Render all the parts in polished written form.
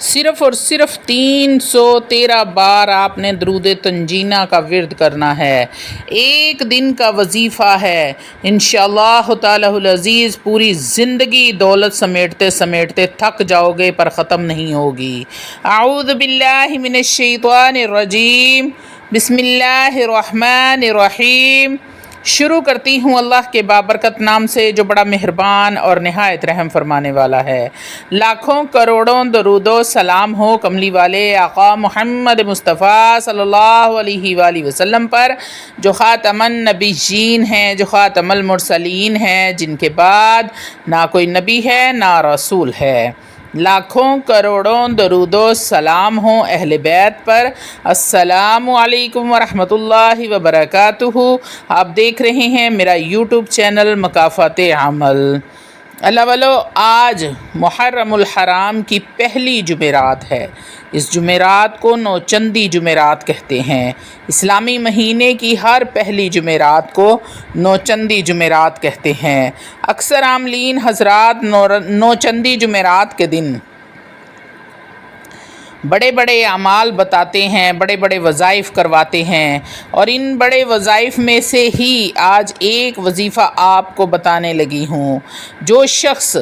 صرف اور صرف 313 بار آپ نے درود تنجینہ کا ورد کرنا ہے۔ ایک دن کا وظیفہ ہے، انشاءاللہ تعالی العزیز پوری زندگی دولت سمیٹتے سمیٹتے تھک جاؤ گے پر ختم نہیں ہوگی۔ اعوذ باللہ من الشیطان الرجیم، بسم اللہ الرحمن الرحیم۔ شروع کرتی ہوں اللہ کے بابرکت نام سے جو بڑا مہربان اور نہایت رحم فرمانے والا ہے۔ لاکھوں کروڑوں درود و سلام ہو کملی والے آقا محمد مصطفیٰ صلی اللہ علیہ وآلہ وسلم پر، جو خاتم النبیین ہیں، جو خاتم المرسلین ہیں، جن کے بعد نہ کوئی نبی ہے نہ رسول ہے۔ لاکھوں کروڑوں درود و سلام ہوں اہل بیت پر۔ السلام علیکم ورحمۃ اللہ وبرکاتہ۔ آپ دیکھ رہے ہیں میرا یوٹیوب چینل مکافات عمل۔ اللہ والو، آج محرم الحرام کی پہلی جمعرات ہے۔ اس جمعرات کو نوچندی جمعرات کہتے ہیں۔ اسلامی مہینے کی ہر پہلی جمعرات کو نوچندی جمعرات کہتے ہیں۔ اکثر عاملین حضرات نوچندی جمعرات کے دن بڑے بڑے اعمال بتاتے ہیں، بڑے بڑے وظائف کرواتے ہیں، اور ان بڑے وظائف میں سے ہی آج ایک وظیفہ آپ کو بتانے لگی ہوں۔ جو شخص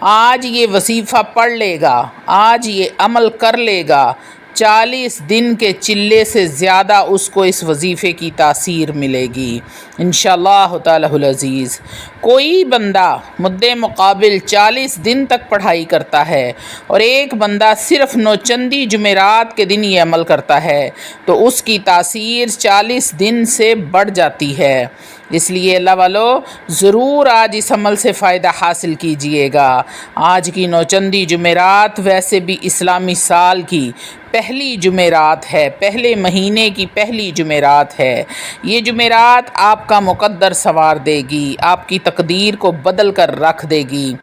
آج یہ وظیفہ پڑھ لے گا، آج یہ عمل کر لے گا، 40 دن کے چلے سے زیادہ اس کو اس وظیفے کی تاثیر ملے گی انشاءاللہ تعالی العزیز۔ کوئی بندہ مد مقابل 40 دن تک پڑھائی کرتا ہے اور ایک بندہ صرف نوچندی جمعرات کے دن یہ عمل کرتا ہے تو اس کی تاثیر 40 دن سے بڑھ جاتی ہے۔ اس لیے اللہ والو، ضرور آج اس عمل سے فائدہ حاصل کیجئے گا۔ آج کی نوچندی جمعرات ویسے بھی اسلامی سال کی پہلی جمعرات ہے، پہلے مہینے کی پہلی جمعرات ہے۔ یہ جمعرات آپ کا مقدر سنوار دے گی، آپ کی تقدیر کو بدل کر رکھ دے گی،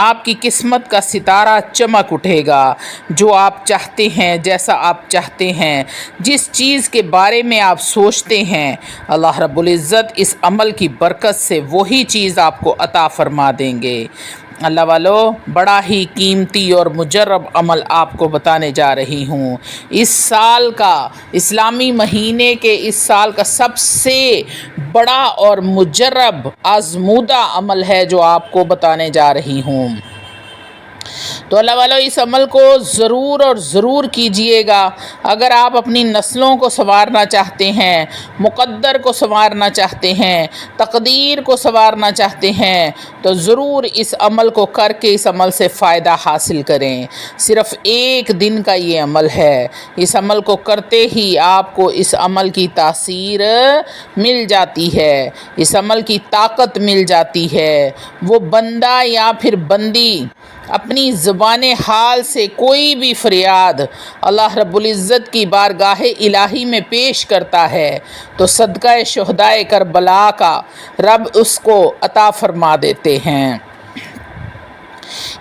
آپ کی قسمت کا ستارہ چمک اٹھے گا۔ جو آپ چاہتے ہیں، جیسا آپ چاہتے ہیں، جس چیز کے بارے میں آپ سوچتے ہیں، اللہ رب العزت اس عمل کی برکت سے وہی چیز آپ کو عطا فرما دیں گے۔ اللہ والو، بڑا ہی قیمتی اور مجرب عمل آپ کو بتانے جا رہی ہوں۔ اس سال کا، اسلامی مہینے کے اس سال کا سب سے بڑا اور مجرب آزمودہ عمل ہے جو آپ کو بتانے جا رہی ہوں۔ تو اللہ والو، اس عمل کو ضرور اور ضرور کیجئے گا۔ اگر آپ اپنی نسلوں کو سنوارنا چاہتے ہیں، مقدر کو سنوارنا چاہتے ہیں، تقدیر کو سنوارنا چاہتے ہیں، تو ضرور اس عمل کو کر کے اس عمل سے فائدہ حاصل کریں۔ صرف ایک دن کا یہ عمل ہے۔ اس عمل کو کرتے ہی آپ کو اس عمل کی تاثیر مل جاتی ہے، اس عمل کی طاقت مل جاتی ہے۔ وہ بندہ یا پھر بندی اپنی زبان حال سے کوئی بھی فریاد اللہ رب العزت کی بارگاہ الہی میں پیش کرتا ہے تو صدقہ شہدائے کربلا کا رب اس کو عطا فرما دیتے ہیں۔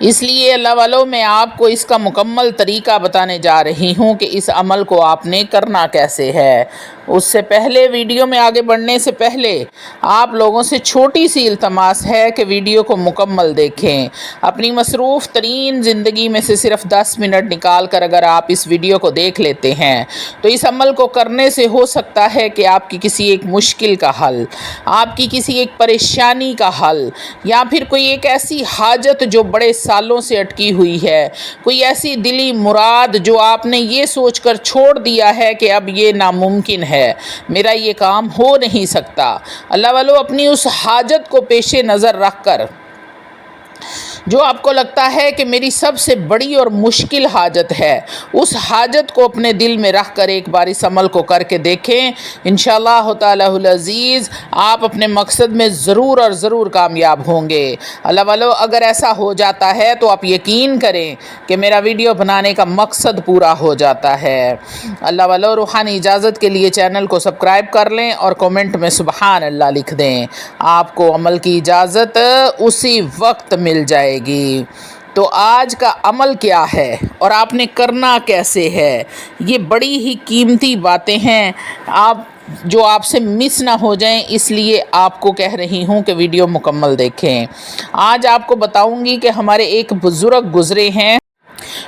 اس لیے اللہ والو، میں آپ کو اس کا مکمل طریقہ بتانے جا رہی ہوں کہ اس عمل کو آپ نے کرنا کیسے ہے۔ اس سے پہلے، ویڈیو میں آگے بڑھنے سے پہلے آپ لوگوں سے چھوٹی سی التماس ہے کہ ویڈیو کو مکمل دیکھیں۔ اپنی مصروف ترین زندگی میں سے صرف 10 منٹ نکال کر اگر آپ اس ویڈیو کو دیکھ لیتے ہیں تو اس عمل کو کرنے سے ہو سکتا ہے کہ آپ کی کسی ایک مشکل کا حل، آپ کی کسی ایک پریشانی کا حل، یا پھر کوئی ایک ایسی حاجت جو بڑے سالوں سے اٹکی ہوئی ہے، کوئی ایسی دلی مراد جو آپ نے یہ سوچ کر چھوڑ دیا ہے کہ اب یہ ناممکن ہے، میرا یہ کام ہو نہیں سکتا۔ اللہ والو، اپنی اس حاجت کو پیش نظر رکھ کر جو آپ کو لگتا ہے کہ میری سب سے بڑی اور مشکل حاجت ہے، اس حاجت کو اپنے دل میں رکھ کر ایک بار اس عمل کو کر کے دیکھیں۔ انشاءاللہ تعالی العزیز آپ اپنے مقصد میں ضرور اور ضرور کامیاب ہوں گے۔ اللہ والو، اگر ایسا ہو جاتا ہے تو آپ یقین کریں کہ میرا ویڈیو بنانے کا مقصد پورا ہو جاتا ہے۔ اللہ والو، روحانی اجازت کے لیے چینل کو سبسکرائب کر لیں اور کومنٹ میں سبحان اللہ لکھ دیں۔ آپ کو عمل کی اجازت اسی وقت مل جائے گی۔ تو آج کا عمل کیا ہے اور آپ نے کرنا کیسے ہے، یہ بڑی ہی قیمتی باتیں ہیں، جو آپ سے مس نہ ہو جائیں، اس لیے آپ کو کہہ رہی ہوں کہ ویڈیو مکمل دیکھیں۔ آج آپ کو بتاؤں گی کہ ہمارے ایک بزرگ گزرے ہیں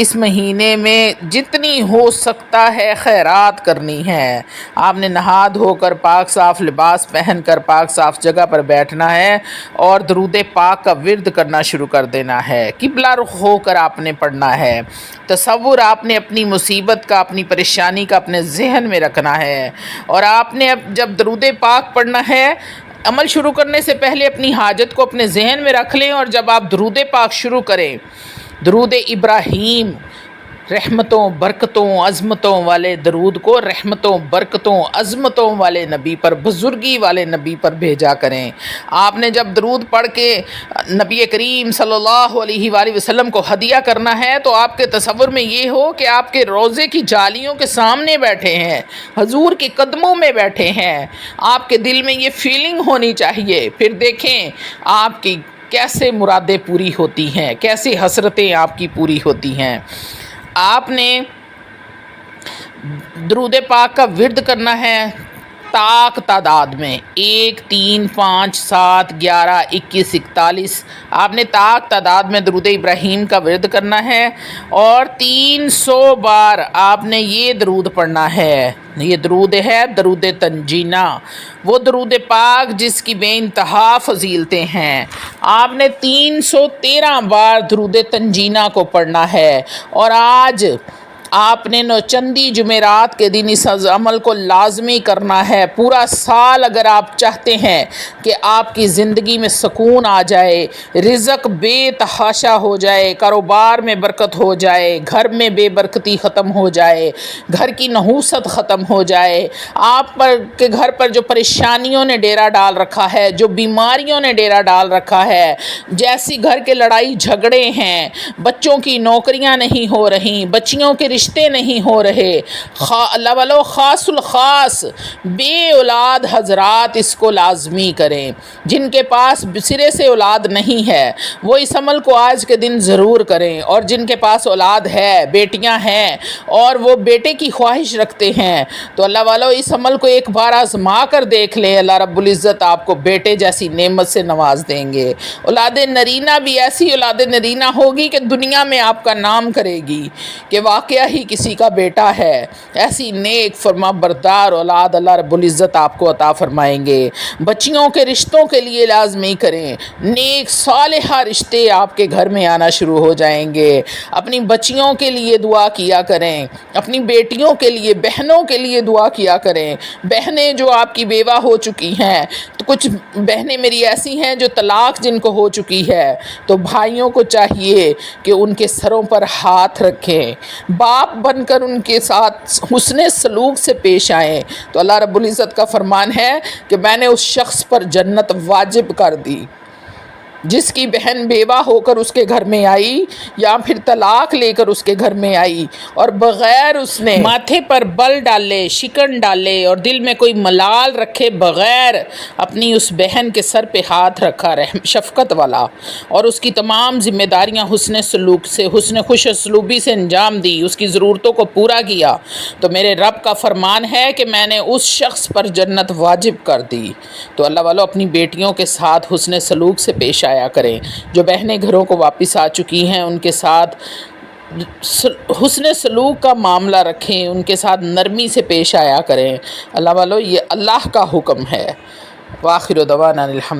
اس مہینے میں جتنی ہو سکتا ہے خیرات کرنی ہے۔ آپ نے نہا دھو کر پاک صاف لباس پہن کر پاک صاف جگہ پر بیٹھنا ہے اور درود پاک کا ورد کرنا شروع کر دینا ہے۔ قبلہ رخ ہو کر آپ نے پڑھنا ہے۔ تصور آپ نے اپنی مصیبت کا، اپنی پریشانی کا اپنے ذہن میں رکھنا ہے، اور آپ نے جب درود پاک پڑھنا ہے، عمل شروع کرنے سے پہلے اپنی حاجت کو اپنے ذہن میں رکھ لیں، اور جب آپ درود پاک شروع کریں، درود ابراہیم رحمتوں برکتوں عظمتوں والے درود کو رحمتوں برکتوں عظمتوں والے نبی پر، بزرگی والے نبی پر بھیجا کریں۔ آپ نے جب درود پڑھ کے نبی کریم صلی اللہ علیہ وآلہ وسلم کو ہدیہ کرنا ہے، تو آپ کے تصور میں یہ ہو کہ آپ کے روضے کی جالیوں کے سامنے بیٹھے ہیں، حضور کے قدموں میں بیٹھے ہیں۔ آپ کے دل میں یہ فیلنگ ہونی چاہیے۔ پھر دیکھیں آپ کی کیسے مرادیں پوری ہوتی ہیں، کیسی حسرتیں آپ کی پوری ہوتی ہیں۔ آپ نے درود پاک کا ورد کرنا ہے طاق تعداد میں، 1 3 5 7 11 21 41۔ آپ نے طاق تعداد میں درود ابراہیم کا ورد کرنا ہے، اور 300 بار آپ نے یہ درود پڑھنا ہے۔ یہ درود ہے درود تنجینہ، وہ درود پاک جس کی بے انتہا فضیلتیں ہیں۔ آپ نے 313 بار درود تنجینہ کو پڑھنا ہے، اور آج آپ نے نوچندی جمعرات کے دن اس عمل کو لازمی کرنا ہے۔ پورا سال اگر آپ چاہتے ہیں کہ آپ کی زندگی میں سکون آ جائے، رزق بے تحاشا ہو جائے، کاروبار میں برکت ہو جائے، گھر میں بے برکتی ختم ہو جائے، گھر کی نحوست ختم ہو جائے، آپ پر کے گھر پر جو پریشانیوں نے ڈیرا ڈال رکھا ہے، جو بیماریوں نے ڈیرا ڈال رکھا ہے، جیسی گھر کے لڑائی جھگڑے ہیں، بچوں کی نوکریاں نہیں ہو رہی، بچیوں کے رشتے نہیں ہو رہے، اللہ والو خاص الخاص بے اولاد حضرات اس کو لازمی کریں۔ جن کے پاس سرے سے اولاد نہیں ہے وہ اس عمل کو آج کے دن ضرور کریں، اور جن کے پاس اولاد ہے، بیٹیاں ہیں اور وہ بیٹے کی خواہش رکھتے ہیں، تو اللہ والو اس عمل کو ایک بار آزما کر دیکھ لیں۔ اللہ رب العزت آپ کو بیٹے جیسی نعمت سے نواز دیں گے۔ اولاد نرینہ بھی ایسی اولاد نرینہ ہوگی کہ دنیا میں آپ کا نام کرے گی کہ واقعہ ہی کسی کا بیٹا ہے۔ ایسی نیک فرما بردار اولاد اللہ رب العزت آپ کو عطا فرمائیں گے۔ بچیوں کے رشتوں کے لیے لازمی کریں، نیک صالحہ رشتے آپ کے گھر میں آنا شروع ہو جائیں گے۔ اپنی بچیوں کے لیے دعا کیا کریں، اپنی بیٹیوں کے لیے، بہنوں کے لیے دعا کیا کریں۔ بہنیں جو آپ کی بیوہ ہو چکی ہیں، تو کچھ بہنیں میری ایسی ہیں جو طلاق جن کو ہو چکی ہے، تو بھائیوں کو چاہیے کہ ان کے سروں پر ہاتھ رکھیں، باپ بن کر ان کے ساتھ حسن سلوک سے پیش آئیں، تو اللہ رب العزت کا فرمان ہے کہ میں نے اس شخص پر جنت واجب کر دی جس کی بہن بیوہ ہو کر اس کے گھر میں آئی، یا پھر طلاق لے کر اس کے گھر میں آئی، اور بغیر اس نے ماتھے پر بل ڈالے، شکن ڈالے اور دل میں کوئی ملال رکھے بغیر اپنی اس بہن کے سر پہ ہاتھ رکھا شفقت والا، اور اس کی تمام ذمہ داریاں حسن سلوک سے، حسن خوش اسلوبی سے انجام دی، اس کی ضرورتوں کو پورا کیا، تو میرے رب کا فرمان ہے کہ میں نے اس شخص پر جنت واجب کر دی۔ تو اللہ والو اپنی بیٹیوں کے ساتھ حسن سلوک سے پیش آیا کریں۔ جو بہنیں گھروں کو واپس آ چکی ہیں ان کے ساتھ حسن سلوک کا معاملہ رکھیں، ان کے ساتھ نرمی سے پیش آیا کریں۔ اللہ والو یہ اللہ کا حکم ہے۔ وآخر دعوانا الحمد